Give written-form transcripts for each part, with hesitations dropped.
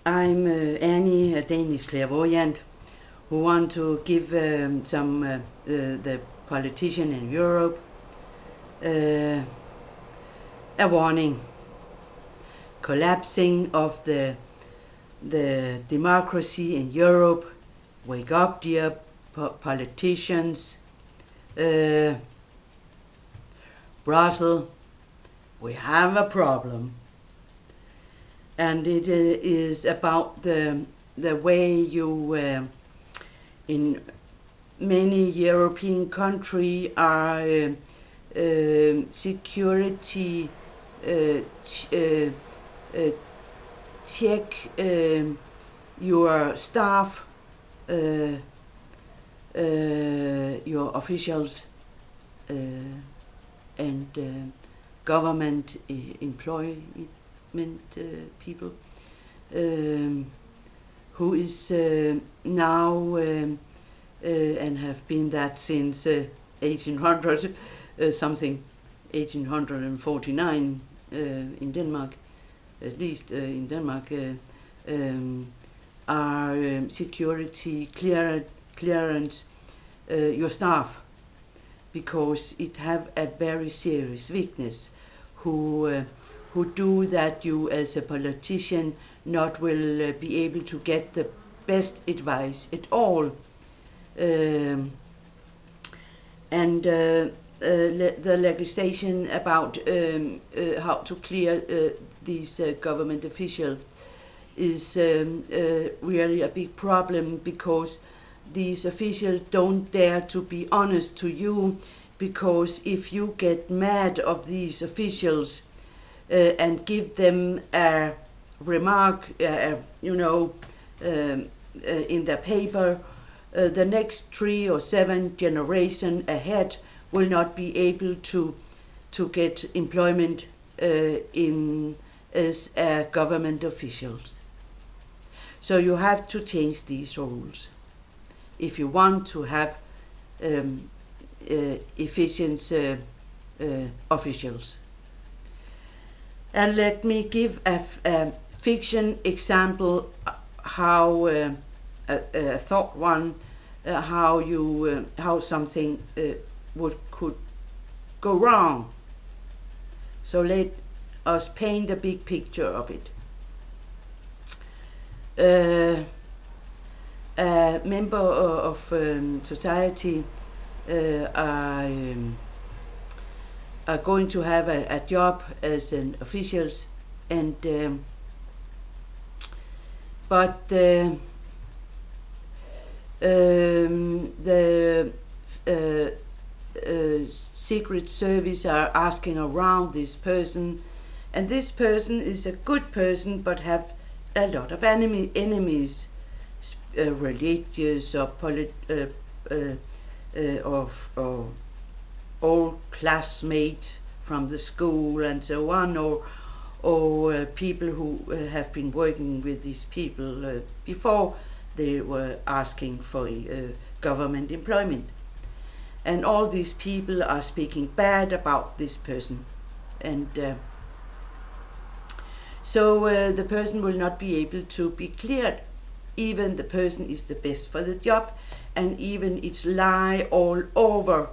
I'm Annie, a Danish clairvoyant, who want to give the politician in Europe a warning. Collapsing of the democracy in Europe. Wake up, dear politicians. Brussels, we have a problem, and it is about the way you in many European countries are security check your staff, your officials and government employment people, who is now and have been that since 1800 something, 1849 in Denmark, at least in Denmark, are security clearance your staff, because it have a very serious weakness, who do that you as a politician not will be able to get the best advice at all. And the legislation about how to clear these government officials is really a big problem, because these officials don't dare to be honest to you, because if you get mad of these officials and give them a remark, in the paper, the next 3 or 7 generations ahead will not be able to get employment as government officials. So you have to change these rules if you want to have efficient officials. And let me give a fiction example, how a thought one, how something could go wrong. So let us paint a big picture of it. A member of society are going to have a job as an officials, and but the secret service are asking around this person, and this person is a good person but have a lot of enemies, religious or old classmates from the school and so on, or people who have been working with these people before they were asking for government employment, and all these people are speaking bad about this person, and so the person will not be able to be cleared, even the person is the best for the job, and even it's lie all over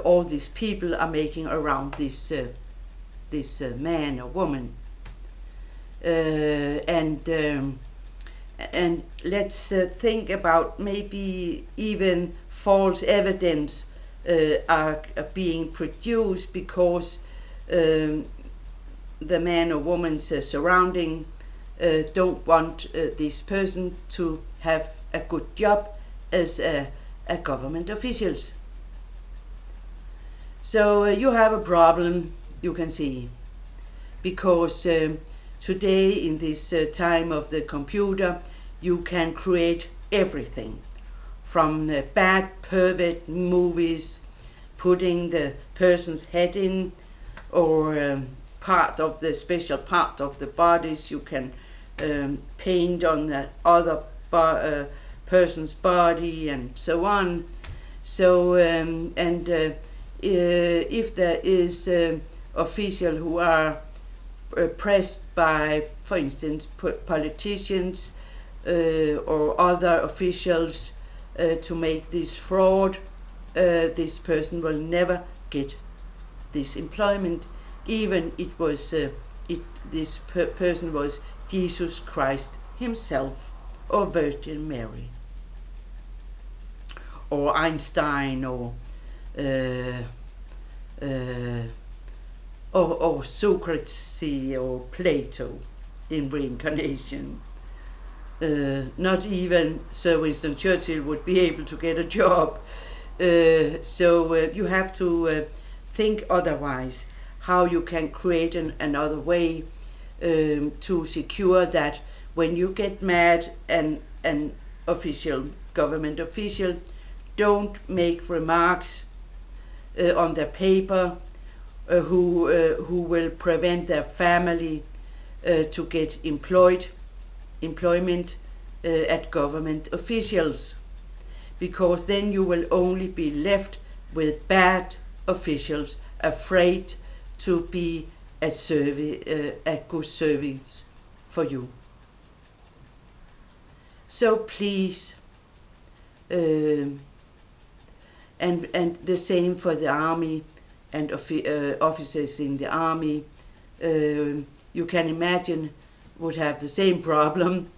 all these people are making around this man or woman, and let's think about maybe even false evidence are being produced, because the man or woman's surrounding don't want this person to have a good job as a government officials. So you have a problem, you can see, because today in this time of the computer you can create everything, from bad pervert movies, putting the person's head in, or part of the special part of the bodies you can paint on the other person's body and so on. So if there is officials who are pressed by, for instance, politicians or other officials to make this fraud, this person will never get this employment, even it was this person was Jesus Christ himself, or Virgin Mary, or Einstein, or Socrates or Plato in reincarnation. Not even Sir Winston Churchill would be able to get a job. So you have to think otherwise, how you can create another way to secure that when you get mad, an government official don't make remarks on their paper who will prevent their family to get employment at government officials, because then you will only be left with bad officials afraid to be at good service for you. So please, and the same for the army and officers in the army, you can imagine, would have the same problem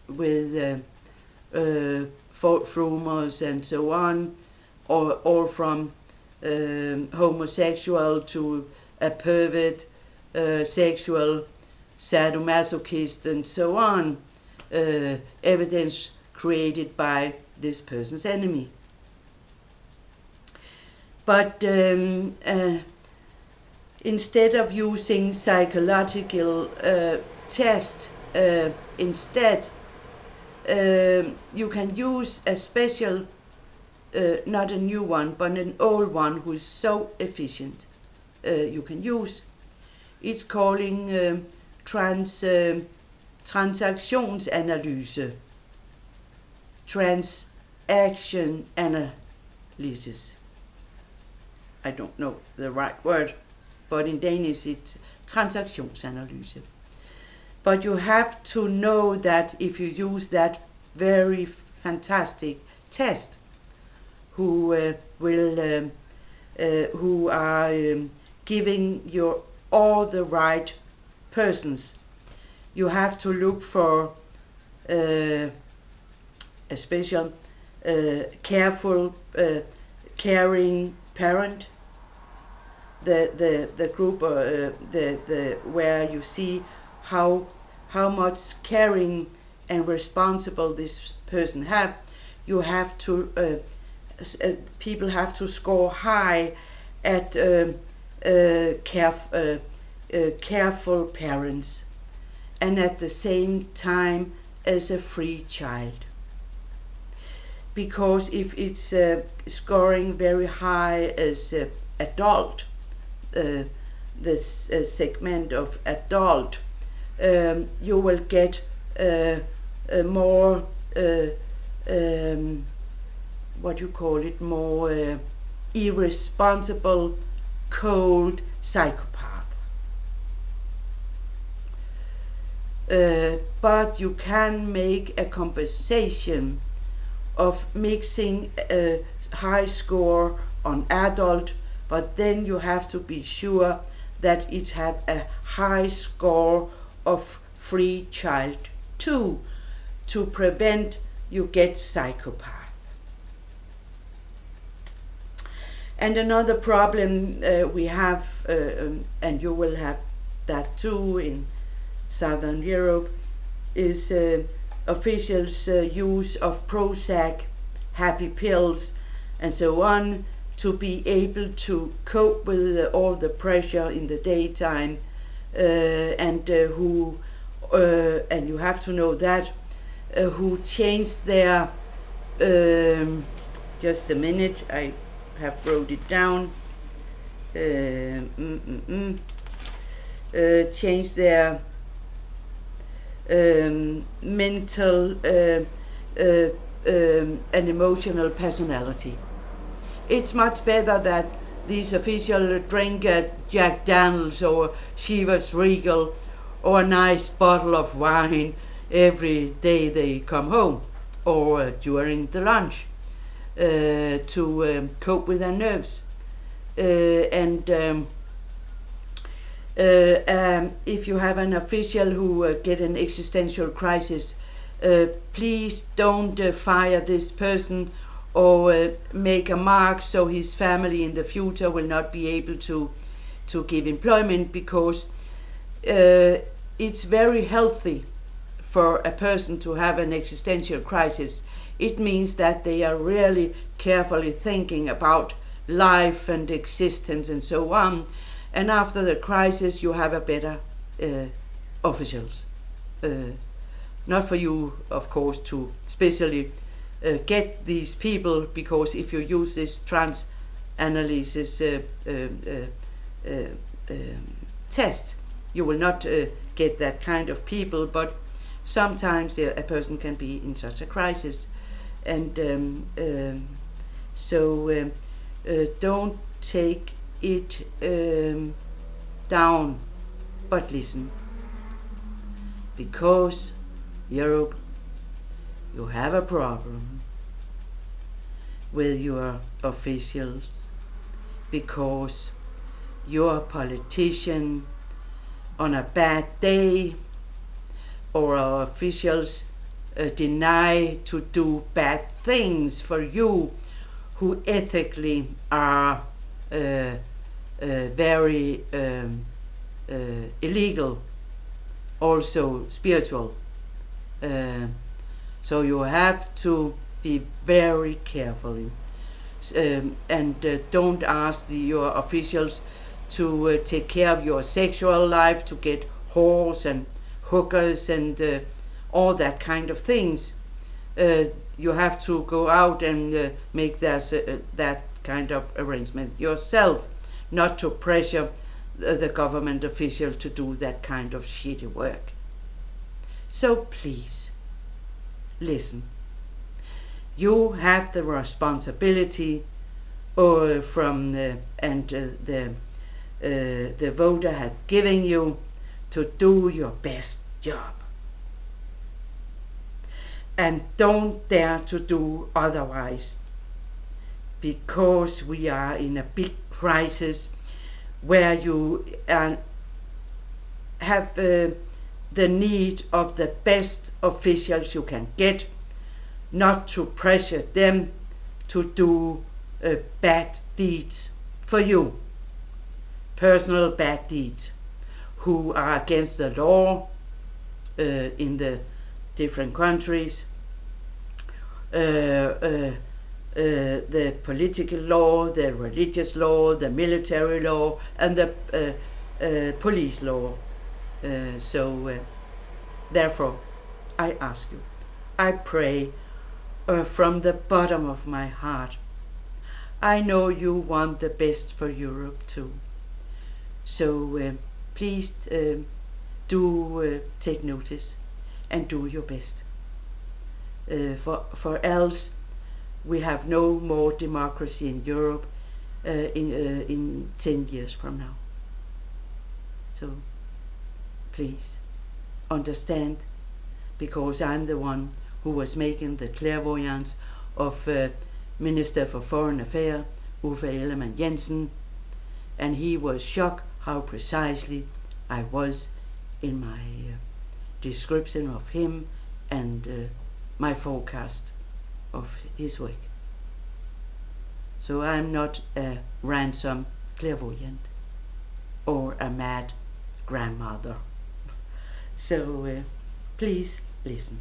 with false rumors and so on, or from homosexual to a pervert, sexual sadomasochist and so on, evidence created by this person's enemy. But instead of using psychological tests, instead you can use a special, not a new one, but an old one who is so efficient. You can use. It's calling transaktionsanalyse, transaction analysis. I don't know the right word, but in Danish it's transaktionsanalyse. But you have to know that if you use that very fantastic test, who are giving you all the right persons, you have to look for a special careful caring parent, the group where you see how much caring and responsible this person have. You have to people have to score high at careful parents, and at the same time as a free child. Because if it's scoring very high as adult, this segment of adult, you will get more what you call it, more irresponsible, cold psychopath. But you can make a compensation of mixing a high score on adult, but then you have to be sure that it have a high score of free child too, to prevent you get psychopath. And another problem we have, and you will have that too in Southern Europe, is officials' use of Prozac, happy pills and so on, to be able to cope with all the pressure in the daytime, and you have to know that who changed their just a minute, I have wrote it down, change their mental and emotional personality. It's much better that these officials drink Jack Daniels or Chivas Regal or a nice bottle of wine every day they come home, or during the lunch, to cope with their nerves. If you have an official who get an existential crisis, please don't fire this person or make a mark so his family in the future will not be able to give employment, because it's very healthy for a person to have an existential crisis. It means that they are really carefully thinking about life and existence and so on, and after the crisis you have a better officials. Not for you, of course, to specially get these people, because if you use this trans analysis test, you will not get that kind of people, but sometimes a person can be in such a crisis, and don't take it down, but listen, because Europe, you have a problem with your officials, because your politician on a bad day, or our officials deny to do bad things for you, who ethically are very illegal, also spiritual. So you have to be very careful, and don't ask your officials to take care of your sexual life, to get whores and hookers and all that kind of things. You have to go out and make that kind of arrangement yourself, not to pressure the government officials to do that kind of shitty work. So please, listen. You have the responsibility from the voter has given you to do your best job, and don't dare to do otherwise, because we are in a big crisis where you have the need of the best officials you can get, not to pressure them to do bad deeds for you, personal bad deeds, who are against the law in the different countries, the political law, the religious law, the military law, and the police law. Therefore, I ask you, I pray from the bottom of my heart. I know you want the best for Europe too. So please do take notice and do your best. For else we have no more democracy in Europe in 10 years from now. So please understand, because I'm the one who was making the clairvoyance of Minister for Foreign Affairs Uffe Ellemann-Jensen, and he was shocked how precisely I was in my description of him and my forecast of his work. So I'm not a ransom clairvoyant or a mad grandmother. So please listen.